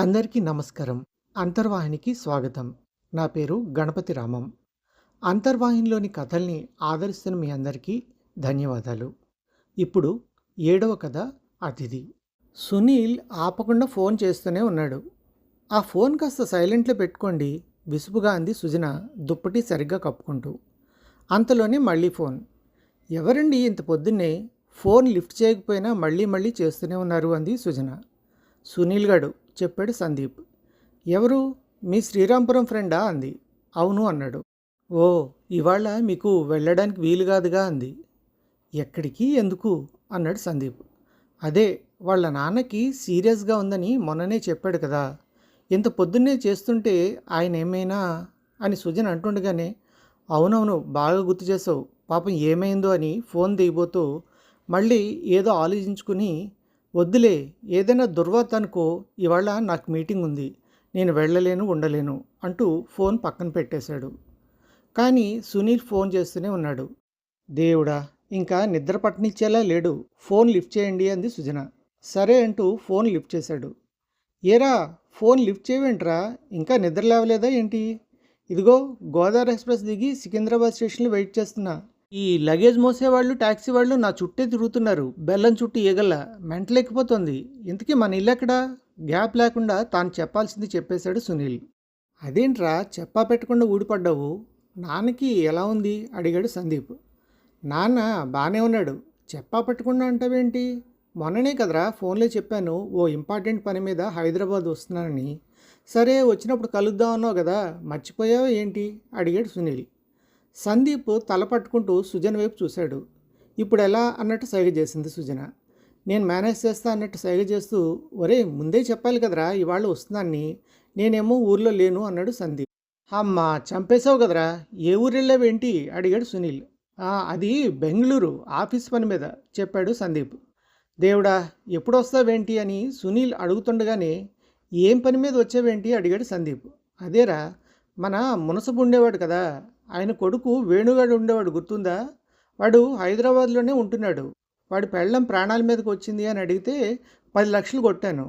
అందరికీ నమస్కారం. అంతర్వాహినికి స్వాగతం. నా పేరు గణపతి రామం. అంతర్వాహినిలోని కథల్ని ఆదరిస్తున్న మీ అందరికీ ధన్యవాదాలు. ఇప్పుడు 7వ కథ అతిథి. సునీల్ ఆపకుండా ఫోన్ చేస్తూనే ఉన్నాడు. ఆ ఫోన్ కాస్త సైలెంట్లో పెట్టుకోండి విసుపుగా అంది సుజన దుప్పటి సరిగ్గా కప్పుకుంటూ. అంతలోనే మళ్ళీ ఫోన్. ఎవరండి ఇంత పొద్దున్నే ఫోన్ లిఫ్ట్ చేయకపోయినా మళ్ళీ మళ్ళీ చేస్తూనే ఉన్నారు అంది సుజన. సునీల్ గాడు చెప్పాడు సందీప్. ఎవరు? మీ శ్రీరాంపురం ఫ్రెండా అంది. అవును అన్నాడు. ఓ, ఇవాళ మీకు వెళ్ళడానికి వీలు కాదుగా అంది. ఎక్కడికి, ఎందుకు అన్నాడు సందీప్. అదే, వాళ్ళ నాన్నకి సీరియస్గా ఉందని మొన్ననే చెప్పాడు కదా, ఇంత పొద్దున్నే చేస్తుంటే ఆయన ఏమైనా అని సుజన్ అంటుండగానే అవునవును బాగా గుర్తు చేసావు, పాపం ఏమైందో అని ఫోన్ దిగిపోతూ మళ్ళీ ఏదో ఆలోచించుకుని వద్దులే, ఏదైనా దుర్వార్త అనుకో, ఇవాళ నాకు మీటింగ్ ఉంది, నేను వెళ్ళలేను ఉండలేను అంటూ ఫోన్ పక్కన పెట్టేశాడు. కానీ సునీల్ ఫోన్ చేస్తూనే ఉన్నాడు. దేవుడా, ఇంకా నిద్ర పట్టనిచ్చేలా లేడు, ఫోన్ లిఫ్ట్ చేయండి అంది సుజన. సరే అంటూ ఫోన్ లిఫ్ట్ చేశాడు. ఏరా, ఫోన్ లిఫ్ట్ చేయవేంట్రా, ఇంకా నిద్ర లేవలేదా ఏంటి? ఇదిగో గోదావరి ఎక్స్ప్రెస్ దిగి సికింద్రాబాద్ స్టేషన్లో వెయిట్ చేస్తున్నా. ఈ లగేజ్ మోసేవాళ్ళు ట్యాక్సీ వాళ్ళు నా చుట్టే తిరుగుతున్నారు, బెల్లం చుట్టూ ఈగల మెంటలెక్కిపోతుంది. ఇంతకీ మన ఇల్లు ఎక్కడా? గ్యాప్ లేకుండా తాను చెప్పాల్సింది చెప్పేశాడు సునీల్. అదేంట్రా చెప్పా పెట్టకుండా ఊడిపడ్డావు, నాన్నకి ఎలా ఉంది అడిగాడు సందీప్. నాన్న బాగానే ఉన్నాడు, చెప్పా పెట్టకుండా అంటావేంటి? మొన్ననే కదరా ఫోన్లో చెప్పాను ఓ ఇంపార్టెంట్ పని మీద హైదరాబాద్ వస్తున్నానని. సరే వచ్చినప్పుడు కలుద్దాం అన్నావు కదా, మర్చిపోయావా ఏంటి అడిగాడు సునీల్. సందీప్ తల పట్టుకుంటూ సుజన వైపు చూశాడు. ఇప్పుడు ఎలా అన్నట్టు సైగ చేసింది సుజన. నేను మేనేజ్ చేస్తా అన్నట్టు సైగ చేస్తూ, ఒరే ముందే చెప్పాలి కదరా ఇవాళ వస్తున్నాన్ని, నేనేమో ఊర్లో లేను అన్నాడు సందీప్. అమ్మా చంపేశావు కదరా, ఏ ఊరు వెళ్ళావేంటి అడిగాడు సునీల్. అది బెంగళూరు ఆఫీస్ పని మీద చెప్పాడు సందీప్. దేవుడా, ఎప్పుడు వస్తావేంటి అని సునీల్ అడుగుతుండగానే ఏం పని మీద వచ్చావేంటి అడిగాడు సందీప్. అదేరా, మన మునసబు ఉండేవాడు కదా, ఆయన కొడుకు వేణుగాడు ఉండేవాడు గుర్తుందా, వాడు హైదరాబాద్లోనే ఉంటున్నాడు, వాడి పెళ్ళం ప్రాణాల మీదకి వచ్చింది అని అడిగితే 10 లక్షలు కొట్టాను.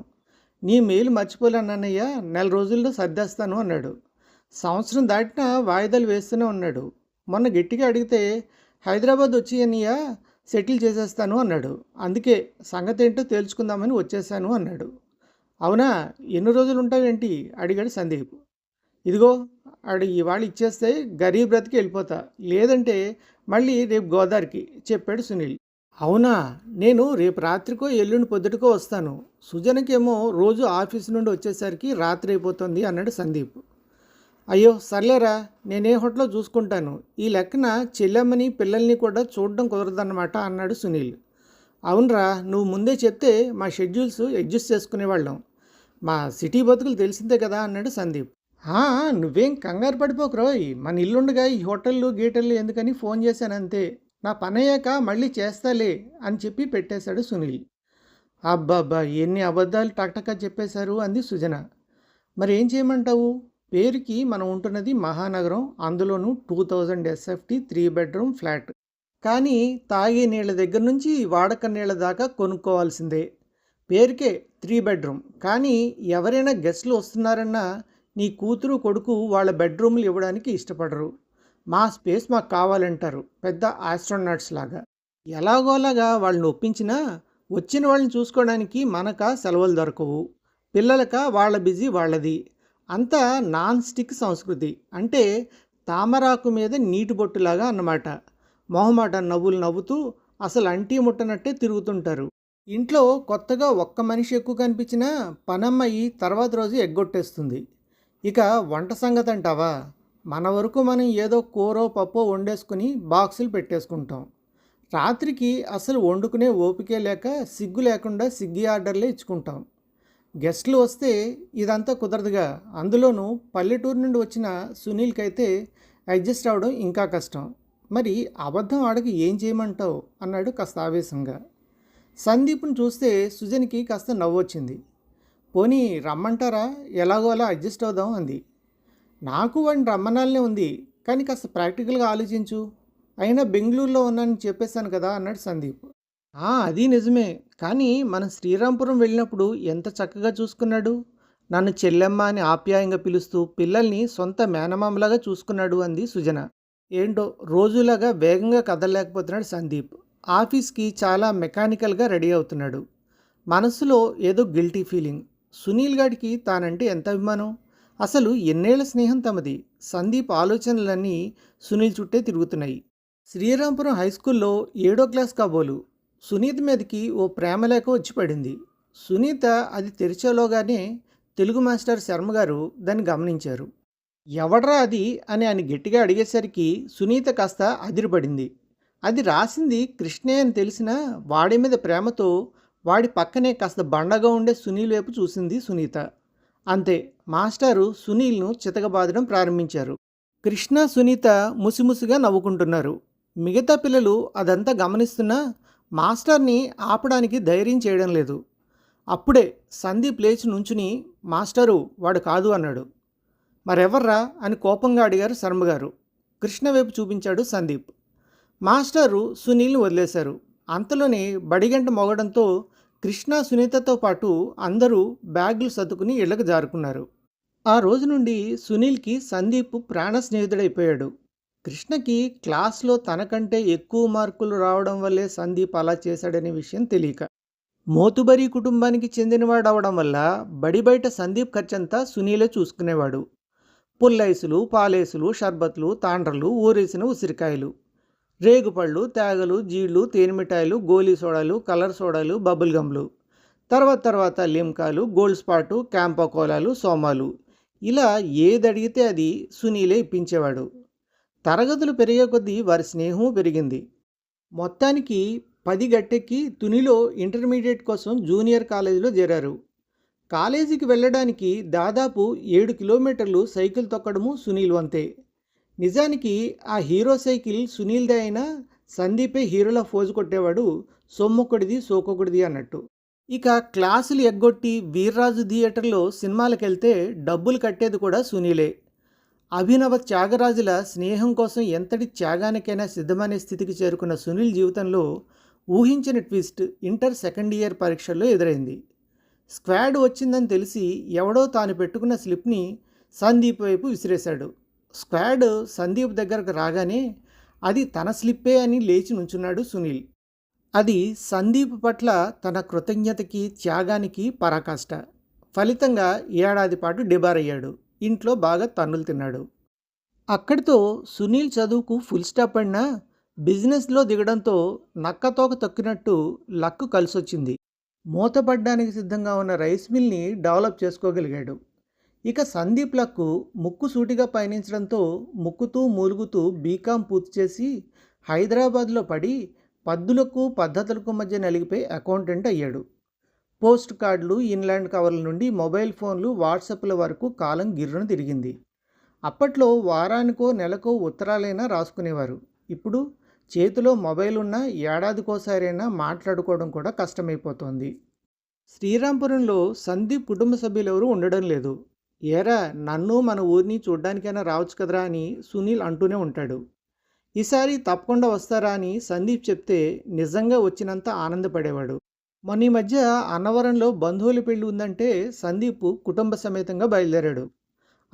నీ మెయిల్ మర్చిపోలేనన్నయ్య, నెల రోజుల్లో సర్దేస్తాను అన్నాడు. సంవత్సరం దాటినా వాయిదాలు వేస్తూనే ఉన్నాడు. మొన్న గట్టిగా అడిగితే హైదరాబాద్ వచ్చి అన్నయ్య సెటిల్ చేసేస్తాను అన్నాడు. అందుకే సంగతి ఏంటో తేల్చుకుందామని వచ్చేసాను అన్నాడు. అవునా, ఎన్ని రోజులు ఉంటావేంటి అడిగాడు సందీప్. ఇదిగో ఇవాళ ఇచ్చేస్తే గరీబ్ బ్రతికి వెళ్ళిపోతా, లేదంటే మళ్ళీ రేపు గోదావరికి చెప్పాడు సునీల్. అవునా, నేను రేపు రాత్రికో ఎల్లుండి పొద్దుటికో వస్తాను, సుజనకేమో రోజు ఆఫీస్ నుండి వచ్చేసరికి రాత్రి అయిపోతుంది అన్నాడు సందీప్. అయ్యో సర్లేరా, నేనే హోటల్లో చూసుకుంటాను, ఈ లెక్కన చెల్లెమ్మని పిల్లల్ని కూడా చూడడం కుదరదన్నమాట అన్నాడు సునీల్. అవునరా, నువ్వు ముందే చెప్తే మా షెడ్యూల్స్ అడ్జస్ట్ చేసుకునేవాళ్ళం, మా సిటీ బతుకులు తెలిసిందే కదా అన్నాడు సందీప్. నువ్వేం కంగారు పడిపోకరోయ్, మన ఇల్లుండగా ఈ హోటళ్ళు గీటళ్ళు ఎందుకని ఫోన్ చేశాను అంతే, నా పని అయ్యాక మళ్ళీ చేస్తాలే అని చెప్పి పెట్టేశాడు సునీల్. అబ్బాబ్బా, ఎన్ని అబద్ధాలు టక్టక్గా చెప్పేశారు అంది సుజన. మరి ఏం చేయమంటావు, పేరుకి మనం ఉంటున్నది మహానగరం, అందులోనూ 2000 SFT 3 బెడ్రూమ్ ఫ్లాట్, కానీ తాగే నీళ్ళ దగ్గర నుంచి వాడక నీళ్ళ దాకా కొనుక్కోవాల్సిందే. పేరుకే 3 బెడ్రూమ్, కానీ ఎవరైనా గెస్ట్లు వస్తున్నారన్నా నీ కూతురు కొడుకు వాళ్ళ బెడ్రూమ్లు ఇవ్వడానికి ఇష్టపడరు, మా స్పేస్ మాకు కావాలంటారు, పెద్ద ఆస్ట్రోనాట్స్ లాగా. ఎలాగోలాగా వాళ్ళని ఒప్పించినా వచ్చిన వాళ్ళని చూసుకోవడానికి మనక సెలవులు దొరకవు, పిల్లలక వాళ్ళ బిజీ వాళ్ళది, అంతా నాన్ స్టిక్ సంస్కృతి, అంటే తామరాకు మీద నీటి బొట్టులాగా అన్నమాట. మొహమాట నవ్వులు నవ్వుతూ అసలు అంటీ ముట్టనట్టే తిరుగుతుంటారు. ఇంట్లో కొత్తగా ఒక్క మనిషి ఎక్కువ కనిపించినా పనమ్మాయి తర్వాత రోజు ఎగ్గొట్టేస్తుంది. ఇక వంట సంగతి అంటావా, మన వరకు మనం ఏదో కూరో పప్పో వండేసుకుని బాక్సులు పెట్టేసుకుంటాం. రాత్రికి అసలు వండుకునే ఓపికే లేక సిగ్గు లేకుండా స్విగ్గీ ఆర్డర్లే ఇచ్చుకుంటాం. గెస్ట్లు వస్తే ఇదంతా కుదరదుగా, అందులోనూ పల్లెటూరు నుండి వచ్చిన సునీల్కి అయితే అడ్జస్ట్ అవ్వడం ఇంకా కష్టం. మరి అబద్ధం ఆడకి ఏం చేయమంటావు అన్నాడు కాస్త ఆవేశంగా. సందీప్ని చూస్తే సుజన్కి కాస్త నవ్వొచ్చింది. పోనీ రమ్మంటారా, ఎలాగో అలా అడ్జస్ట్ అవుదాం అంది. నాకు వాడిని రమ్మనాలనే ఉంది, కానీ కాస్త ప్రాక్టికల్గా ఆలోచించు, అయినా బెంగళూరులో ఉన్నానని చెప్పేశాను కదా అన్నాడు సందీప్. అది నిజమే, కానీ మనం శ్రీరాంపురం వెళ్ళినప్పుడు ఎంత చక్కగా చూసుకున్నాడు, నన్ను చెల్లెమ్మ అని ఆప్యాయంగా పిలుస్తూ పిల్లల్ని సొంత మేనమామలాగా చూసుకున్నాడు అంది సుజన. ఏంటో రోజులాగా వేగంగా కదలలేకపోతున్నాడు సందీప్. ఆఫీస్కి చాలా మెకానికల్గా రెడీ అవుతున్నాడు. మనసులో ఏదో గిల్టీ ఫీలింగ్. సునీల్ గాడికి తానంటే ఎంత అభిమానం. అసలు ఎన్నేళ్ల స్నేహం తమది. సందీప్ ఆలోచనలన్నీ సునీల్ చుట్టే తిరుగుతున్నాయి. శ్రీరాంపురం హై స్కూల్లో 7వ క్లాస్ కాబోలు సునీత మీదకి ఓ ప్రేమలేఖ వచ్చి పడింది. సునీత అది తెరిచేలోగానే తెలుగు మాస్టర్ శర్మ గారు దాన్ని గమనించారు. ఎవడ్రా అది అని ఆయన గట్టిగా అడిగేసరికి సునీత కాస్త అదిరిపడింది. అది రాసింది కృష్ణే అని తెలిసినా వాడి మీద ప్రేమతో వాడి పక్కనే కాస్త బండగా ఉండే సునీల్ వైపు చూసింది సునీత. అంతే, మాస్టారు సునీల్ను చితకబాదడం ప్రారంభించారు. కృష్ణ సునీత ముసిముసిగా నవ్వుకుంటున్నారు. మిగతా పిల్లలు అదంతా గమనిస్తున్నా మాస్టర్ని ఆపడానికి ధైర్యం చేయడం లేదు. అప్పుడే సందీప్ లేచి నుంచుని, మాస్టరు వాడు కాదు అన్నాడు. మరెవర్రా అని కోపంగా అడిగారు శర్మగారు. కృష్ణ వైపు చూపించాడు సందీప్. మాస్టారు సునీల్ని వదిలేశారు. అంతలోనే బడిగంట మోగడంతో కృష్ణ సునీతతో పాటు అందరూ బ్యాగులు సర్దుకుని ఇళ్లకు జారుకున్నారు. ఆ రోజు నుండి సునీల్కి సందీప్ ప్రాణ స్నేహితుడైపోయాడు. కృష్ణకి క్లాస్లో తనకంటే ఎక్కువ మార్కులు రావడం వల్లే సందీప్ అలా చేశాడనే విషయం తెలియక, మోతుబరి కుటుంబానికి చెందినవాడవడం వల్ల బడి బయట సందీప్ ఖర్చంతా సునీలే చూసుకునేవాడు. పుల్లైసులు, పాలేసులు, షర్బత్లు, తాండ్రలు, ఊరేసిన ఉసిరికాయలు, రేగుపళ్ళు, తేగలు, జీళ్ళు, తేనెమిఠాయిలు, గోలీ సోడాలు, కలర్ సోడాలు, బబుల్ గమ్లు, తర్వాత లిమ్కాలు, గోల్డ్ స్పాటు, క్యాంపా కోలాలు, సోమాలు, ఇలా ఏది అడిగితే అది సునీలే ఇప్పించేవాడు. తరగతులు పెరిగే కొద్దీ వారి స్నేహం పెరిగింది. మొత్తానికి 10 గట్టెక్కి తునిలో ఇంటర్మీడియట్ కోసం జూనియర్ కాలేజీలో చేరారు. కాలేజీకి వెళ్ళడానికి దాదాపు 7 కిలోమీటర్లు సైకిల్ తొక్కడము సునీల్ వంతే. నిజానికి ఆ హీరో సైకిల్ సునీల్దే అయినా సందీపే హీరోలా ఫోజు కొట్టేవాడు, సొమ్మొక్కడిది సోకొకడిది అన్నట్టు. ఇక క్లాసులు ఎగ్గొట్టి వీర్రాజు థియేటర్లో సినిమాలకు వెళ్తే డబ్బులు కట్టేది కూడా సునీలే. అభినవ త్యాగరాజుల స్నేహం కోసం ఎంతటి త్యాగానికైనా సిద్ధమనే స్థితికి చేరుకున్న సునీల్ జీవితంలో ఊహించిన ట్విస్ట్ ఇంటర్ సెకండ్ ఇయర్ పరీక్షల్లో ఎదురైంది. స్క్వాడ్ వచ్చిందని తెలిసి ఎవడో తాను పెట్టుకున్న స్లిప్ని సందీప్ వైపు విసిరేశాడు. స్క్వాడ్ సందీప్ దగ్గరకు రాగానే అది తన స్లిప్పే అని లేచి నుంచున్నాడు సునీల్. అది సందీప్ పట్ల తన కృతజ్ఞతకి, త్యాగానికి పరాకాష్ట. ఫలితంగా ఏడాది పాటు డిబారయ్యాడు. ఇంట్లో బాగా తన్నులు తిన్నాడు. అక్కడితో సునీల్ చదువుకు ఫుల్ స్టాప్ పడినా బిజినెస్లో దిగడంతో నక్కతోక తొక్కినట్టు లక్కు కలిసొచ్చింది. మూతపడ్డానికి సిద్ధంగా ఉన్న రైస్ మిల్ని డెవలప్ చేసుకోగలిగాడు. ఇక సందీప్ లక్కు ముక్కు సూటిగా పయనించడంతో ముక్కుతూ మూలుగుతూ బీకాం పూర్తి చేసి హైదరాబాద్లో పడి పద్దులకు పద్ధతులకు మధ్య నలిగిపోయి అకౌంటెంట్ అయ్యాడు. పోస్ట్ కార్డులు, ఇన్లాండ్ కవర్ల నుండి మొబైల్ ఫోన్లు, వాట్సాప్ల వరకు కాలం గిర్రున తిరిగింది. అప్పట్లో వారానికో నెలకో ఉత్తరాలైనా రాసుకునేవారు. ఇప్పుడు చేతిలో మొబైల్ ఉన్నా ఏడాదికోసారైనా మాట్లాడుకోవడం కూడా కష్టమైపోతోంది. శ్రీరాంపురంలో సందీప్ కుటుంబ సభ్యులెవరూ ఉండడం లేదు. ఏరా, నన్ను మన ఊరిని చూడ్డానికైనా రావచ్చు కదరా అని సునీల్ అంటూనే ఉంటాడు. ఈసారి తప్పకుండా వస్తారా అని సందీప్ చెప్తే నిజంగా వచ్చినంత ఆనందపడేవాడు. మొన్న ఈ మధ్య అన్నవరంలో బంధువుల పెళ్లి ఉందంటే సందీప్ కుటుంబ సమేతంగా బయలుదేరాడు.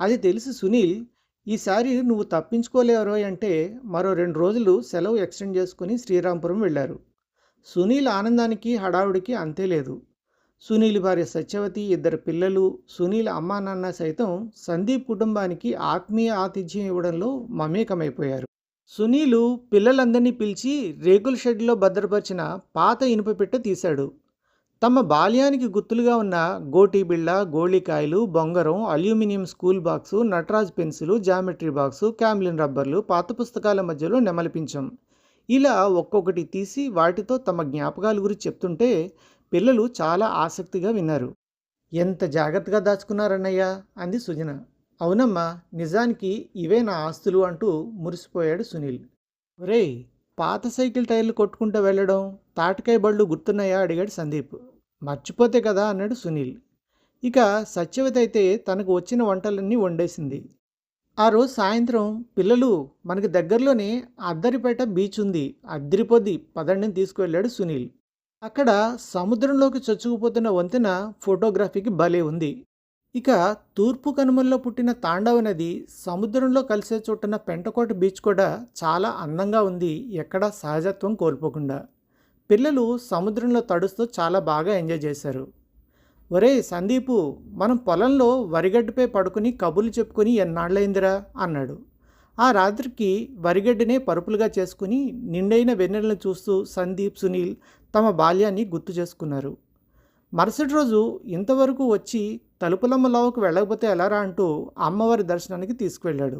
అది తెలిసి సునీల్, ఈసారి నువ్వు తప్పించుకోలేవరోయ్ అంటే మరో 2 రోజులు సెలవు ఎక్స్టెండ్ చేసుకుని శ్రీరాంపురం వెళ్ళారు. సునీల్ ఆనందానికి హడావుడికి అంతే లేదు. సునీల్ భార్య సత్యవతి, 2 పిల్లలు, సునీల్ అమ్మా నాన్న సైతం సందీప్ కుటుంబానికి ఆత్మీయ ఆతిథ్యం ఇవ్వడంలో మమేకమైపోయారు. సునీలు పిల్లలందరినీ పిలిచి రేకుల షెడ్లో భద్రపరిచిన పాత ఇనుప పెట్టె తీశాడు. తమ బాల్యానికి గుర్తులుగా ఉన్న గోటీ బిళ్ళ, గోళీకాయలు, బొంగరం, aluminium school box, Nataraj pencil, geometry box, Camlin రబ్బర్లు, పాత పుస్తకాల మధ్యలో నెమలిపించాం. ఇలా ఒక్కొక్కటి తీసి వాటితో తమ జ్ఞాపకాల గురించి చెప్తుంటే పిల్లలు చాలా ఆసక్తిగా విన్నారు. ఎంత జాగ్రత్తగా దాచుకున్నారన్నయ్యా అంది సుజన. అవునమ్మా, నిజానికి ఇవే నా ఆస్తులు అంటూ మురిసిపోయాడు సునీల్. ఒరేయ్, పాత సైకిల్ టైర్లు కొట్టుకుంటూ వెళ్ళడం, తాటికాయ బళ్ళు గుర్తున్నాయా అడిగాడు సందీప్. మర్చిపోతే కదా అన్నాడు సునీల్. ఇక సత్యవతి అయితే తనకు వచ్చిన వంటలన్నీ వండేసింది. ఆ రోజు సాయంత్రం పిల్లలు, మనకి దగ్గరలోనే అద్దరిపేట బీచ్ ఉంది, అద్దరిపోద్ది పదండిని తీసుకువెళ్ళాడు సునీల్. అక్కడ సముద్రంలోకి చొచ్చుకుపోతున్న వంతెన ఫోటోగ్రఫీకి భలే ఉంది. ఇక తూర్పు కనుమల్లో పుట్టిన తాండవ నది సముద్రంలో కలిసే చోటున పెంటకోట బీచ్ కూడా చాలా అందంగా ఉంది, ఎక్కడా సహజత్వం కోల్పోకుండా. పిల్లలు సముద్రంలో తడుస్తూ చాలా బాగా ఎంజాయ్ చేశారు. ఒరేయ్ సందీపు, మనం పొలంలో వరిగడ్డిపై పడుకుని కబుర్లు చెప్పుకొని ఎన్నాళ్ళైందిరా అన్నాడు. ఆ రాత్రికి వరిగడ్డినే పరుపులుగా చేసుకుని నిండైన వెన్నెలను చూస్తూ సందీప్, సునీల్ తమ బాల్యాన్ని గుర్తు చేసుకున్నారు. మరుసటి రోజు ఇంతవరకు వచ్చి తలుపులమ్మ లోకి వెళ్ళకపోతే ఎలారా అంటూ అమ్మవారి దర్శనానికి తీసుకువెళ్ళాడు.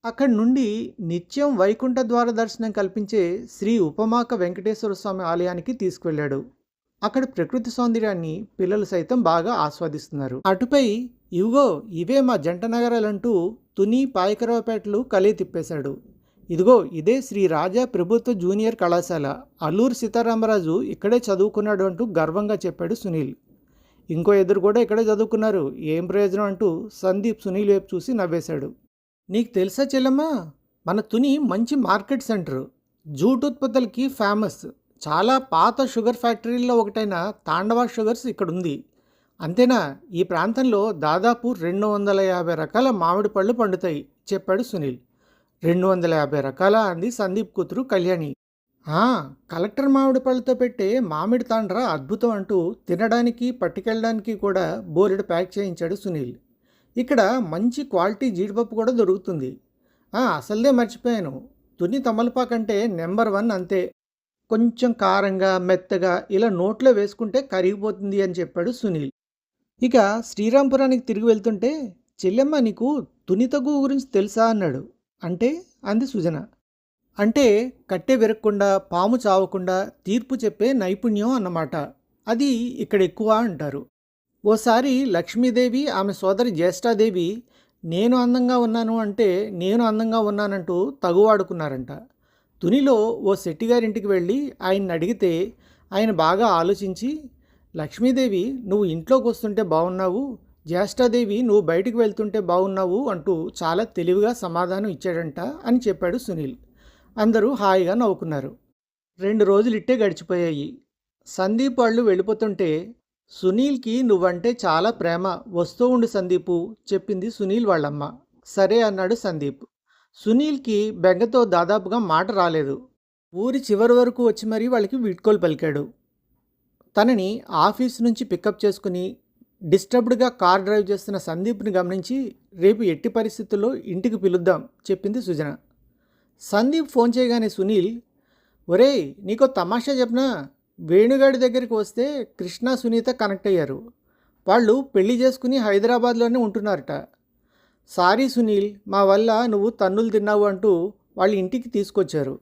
అక్కడి నుండి నిత్యం వైకుంఠ ద్వార దర్శనం కల్పించే శ్రీ ఉపమాక వెంకటేశ్వర స్వామి ఆలయానికి తీసుకువెళ్ళాడు. అక్కడి ప్రకృతి సౌందర్యాన్ని పిల్లలు సైతం బాగా ఆస్వాదిస్తున్నారు. అటుపై ఇవిగో ఇవే మా జంట నగరాలంటూ తుని, పాయకరావుపేటలు కలయి తిప్పేశాడు. ఇదిగో ఇదే శ్రీ రాజా ప్రభుత్వ జూనియర్ కళాశాల, అల్లూరు సీతారామరాజు ఇక్కడే చదువుకున్నాడు అంటూ గర్వంగా చెప్పాడు సునీల్. ఇంకో ఇద్దరు కూడా ఇక్కడే చదువుకున్నారు, ఏం ప్రయోజనం అంటూ సందీప్ సునీల్ వైపు చూసి నవ్వేశాడు. నీకు తెలుసా చెల్లమ్మా, మన తుని మంచి మార్కెట్ సెంటర్, జూట్ ఉత్పత్తులకి ఫేమస్. చాలా పాత షుగర్ ఫ్యాక్టరీల్లో ఒకటైన తాండవ షుగర్స్ ఇక్కడ ఉంది. అంతేనా, ఈ ప్రాంతంలో దాదాపు 250 రకాల మామిడి పళ్ళు పండుతాయి చెప్పాడు సునీల్. 250 రకాల అంది సందీప్ కూతురు కళ్యాణి. కలెక్టర్ మామిడి పళ్ళతో పెట్టే మామిడి తాండ్ర అద్భుతం అంటూ తినడానికి పట్టుకెళ్ళడానికి కూడా బోలెడు ప్యాక్ చేయించాడు సునీల్. ఇక్కడ మంచి క్వాలిటీ జీడిపప్పు కూడా దొరుకుతుంది. అసలే మర్చిపోయాను, తుని తమలపాకంటే నెంబర్ 1 అంతే. కొంచెం కారంగా మెత్తగా ఇలా నోట్లో వేసుకుంటే కరిగిపోతుంది అని చెప్పాడు సునీల్. ఇక శ్రీరాంపురానికి తిరిగి వెళ్తుంటే, చెల్లెమ్మ నీకు తుని తగ్గు గురించి తెలుసా అన్నాడు. అంటే అంది సుజన. అంటే కట్టె విరక్కుండా పాము చావకుండా తీర్పు చెప్పే నైపుణ్యం అన్నమాట. అది ఇక్కడ ఎక్కువ అంటారు. ఓసారి లక్ష్మీదేవి ఆమె సోదరి జ్యేష్ఠాదేవి నేను అందంగా ఉన్నాను అంటే నేను అందంగా ఉన్నానంటూ తగువాడుకున్నారంట. తునిలో ఓ శెట్టిగారింటికి వెళ్ళి ఆయన్ని అడిగితే ఆయన బాగా ఆలోచించి, లక్ష్మీదేవి నువ్వు ఇంట్లోకి వస్తుంటే బాగున్నావు, జ్యేష్ఠాదేవి నువ్వు బయటికి వెళ్తుంటే బాగున్నావు అంటూ చాలా తెలివిగా సమాధానం ఇచ్చాడంట అని చెప్పాడు సునీల్. అందరూ హాయిగా నవ్వుకున్నారు. 2 రోజులు ఇట్టే గడిచిపోయాయి. సందీప్ వాళ్ళు వెళ్ళిపోతుంటే, సునీల్కి నువ్వంటే చాలా ప్రేమ, వస్తూ ఉండు సందీపు చెప్పింది సునీల్ వాళ్ళమ్మ. సరే అన్నాడు సందీప్. సునీల్కి బెంగతో దాదాపుగా మాట రాలేదు. ఊరి చివరి వరకు వచ్చి మరీ వాళ్ళకి వీడ్కోలు పలికాడు. తనని ఆఫీస్ నుంచి పికప్ చేసుకుని డిస్టర్బ్డ్గా కార్ డ్రైవ్ చేస్తున్న సందీప్ని గమనించి, రేపు ఎట్టి పరిస్థితుల్లో ఇంటికి పిలుద్దాం చెప్పింది సుజన. సందీప్ ఫోన్ చేయగానే సునీల్, ఒరేయ్ నీకో తమాషా చెప్పనా, వేణుగాడి దగ్గరికి వస్తే కృష్ణ, సునీత కనెక్ట్ అయ్యారు. వాళ్ళు పెళ్లి చేసుకుని హైదరాబాద్లోనే ఉంటున్నారట. సారీ సునీల్, మా వల్ల నువ్వు తన్నులు తిన్నావు అంటూ వాళ్ళ ఇంటికి తీసుకొచ్చారు.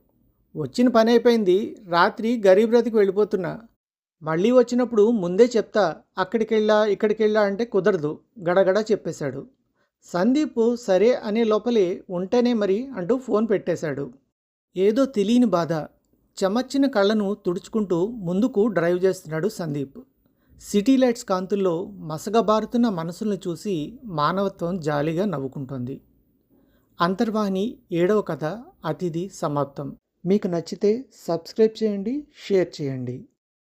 వచ్చిన పని అయిపోయింది, రాత్రి గరీబ్ రథ్కి వెళ్ళిపోతున్నా. మళ్ళీ వచ్చినప్పుడు ముందే చెప్తా, అక్కడికెళ్ళా ఇక్కడికెళ్ళా అంటే కుదరదు గడగడ చెప్పేశాడు. సందీప్ సరే అనే లోపలే ఉంటేనే మరి అంటూ ఫోన్ పెట్టేశాడు. ఏదో తెలియని బాధ, చెమర్చిన కళ్ళను తుడుచుకుంటూ ముందుకు డ్రైవ్ చేస్తున్నాడు సందీప్. సిటీ లైట్స్ కాంతుల్లో మసగబారుతున్న మనసులను చూసి మానవత్వం జాలిగా నవ్వుకుంటోంది. అంతర్వాహిని 7వ కథ అతిథి సమాప్తం. మీకు నచ్చితే సబ్స్క్రైబ్ చేయండి, షేర్ చేయండి.